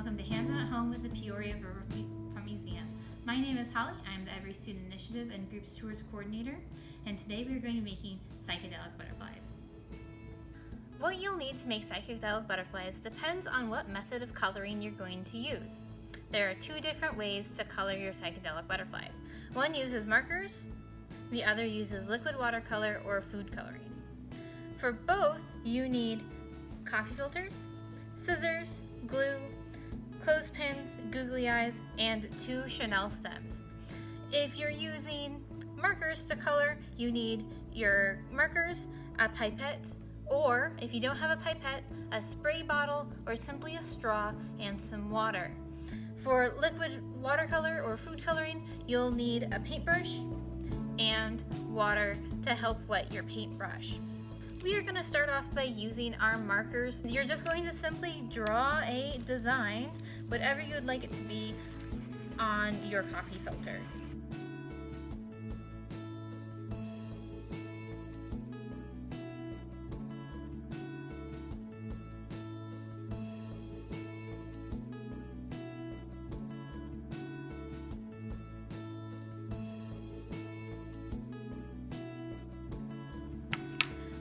welcome to Hands-On at Home with the Peoria Riverfront Museum. My name is Holly. I'm the Every Student Initiative and Groups Tours Coordinator, and today we are going to be making psychedelic butterflies. What you'll need to make psychedelic butterflies depends on what method of coloring you're going to use. There are two different ways to color your psychedelic butterflies. One uses markers, the other uses liquid watercolor or food coloring. For both, you need coffee filters, scissors, glue, clothespins, googly eyes, and 2 Chanel stems. If you're using markers to color, you need your markers, a pipette, or if you don't have a pipette, a spray bottle, or simply a straw and some water. For liquid watercolor or food coloring, you'll need a paintbrush and water to help wet your paintbrush. We are going to start off by using our markers. You're just going to simply draw a design, whatever you would like it to be, on your coffee filter.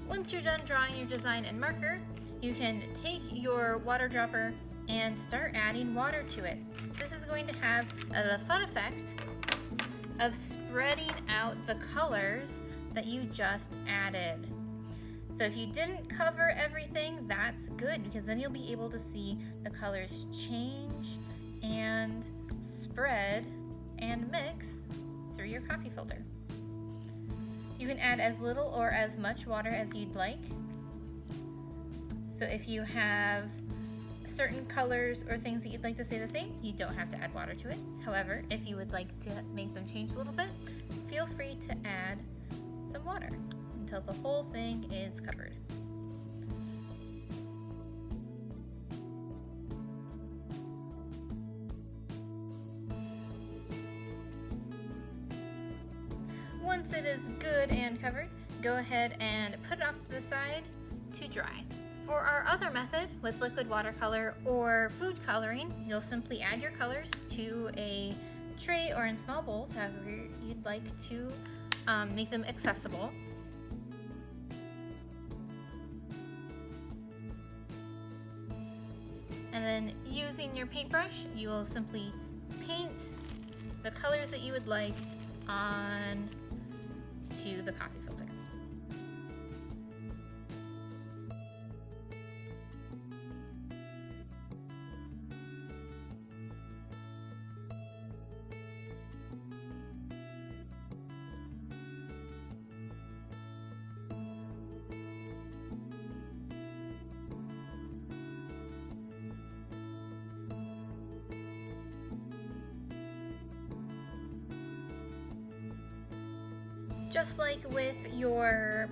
Once you're done drawing your design and marker, you can take your water dropper and start adding water to it. This is going to have the fun effect of spreading out the colors that you just added. So if you didn't cover everything, that's good, because then you'll be able to see the colors change and spread and mix through your coffee filter. You can add as little or as much water as you'd like. So if you have certain colors or things that you'd like to stay the same, you don't have to add water to it. However, if you would like to make them change a little bit, feel free to add some water until the whole thing is covered. Once it is good and covered, go ahead and put it off to the side to dry. For our other method with liquid watercolor or food coloring, you'll simply add your colors to a tray or in small bowls, however you'd like to make them accessible. And then using your paintbrush, you will simply paint the colors that you would like on to the coffee filter. Just like with your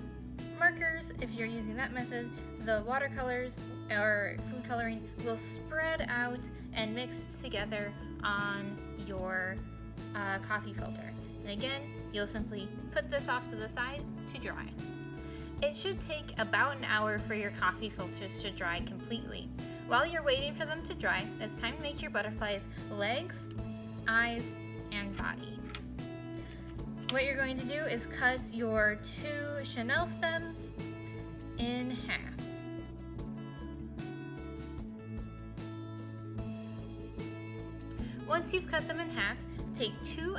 markers, if you're using that method, the watercolors or food coloring will spread out and mix together on your coffee filter. And again, you'll simply put this off to the side to dry. It should take about an hour for your coffee filters to dry completely. While you're waiting for them to dry, it's time to make your butterflies' legs, eyes, and body. What you're going to do is cut your 2 Chanel stems in half. Once you've cut them in half, take 2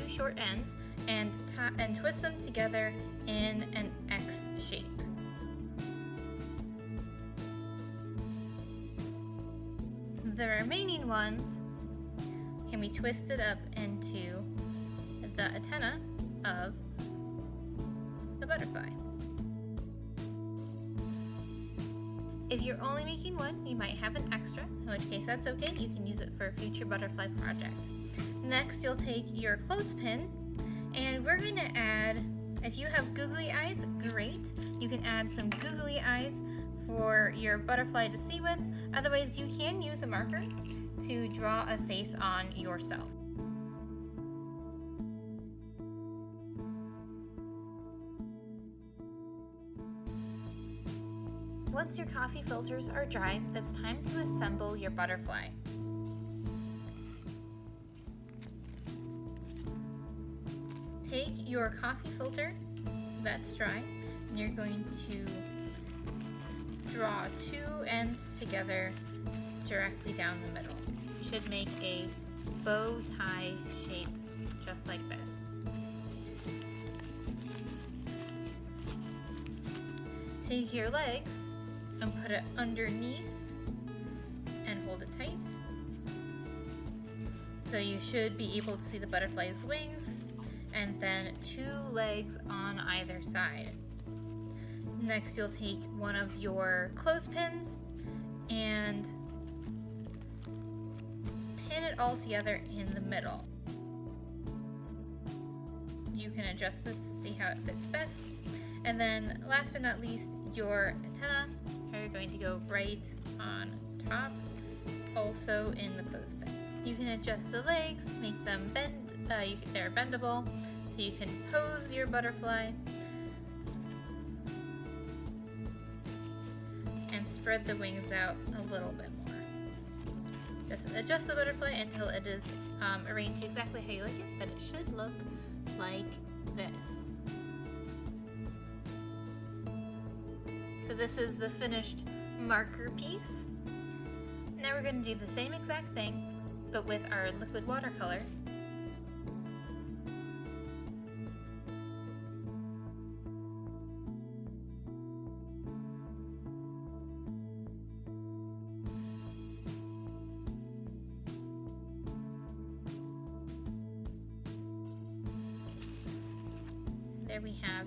short ends, and twist them together in an X shape. The remaining ones can be twisted up into the antenna of the butterfly. If you're only making one, you might have an extra, in which case that's okay, you can use it for a future butterfly project. Next, you'll take your clothespin, and we're going to add, if you have googly eyes, great. You can add some googly eyes for your butterfly to see with. Otherwise, you can use a marker to draw a face on yourself. Once your coffee filters are dry, it's time to assemble your butterfly. your coffee filter that's dry, and you're going to draw two ends together directly down the middle. You should make a bow tie shape just like this. Take your legs and put it underneath and hold it tight. So you should be able to see the butterfly's wings, and then two legs on either side. Next, you'll take one of your clothespins and pin it all together in the middle. You can adjust this to see how it fits best. And then last but not least, your antenna are going to go right on top, also in the clothespin. You can adjust the legs, make them bend, they're bendable, so you can pose your butterfly and spread the wings out a little bit more. Just adjust the butterfly until it is arranged exactly how you like it, but it should look like this. So this is the finished marker piece. Now we're going to do the same exact thing, but with our liquid watercolor. There we have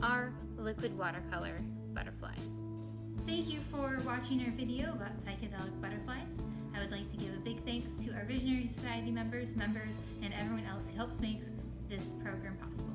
our liquid watercolor butterfly. Thank you for watching our video about psychedelic butterflies. I would like to give a big thanks to our Visionary Society members, and everyone else who helps make this program possible.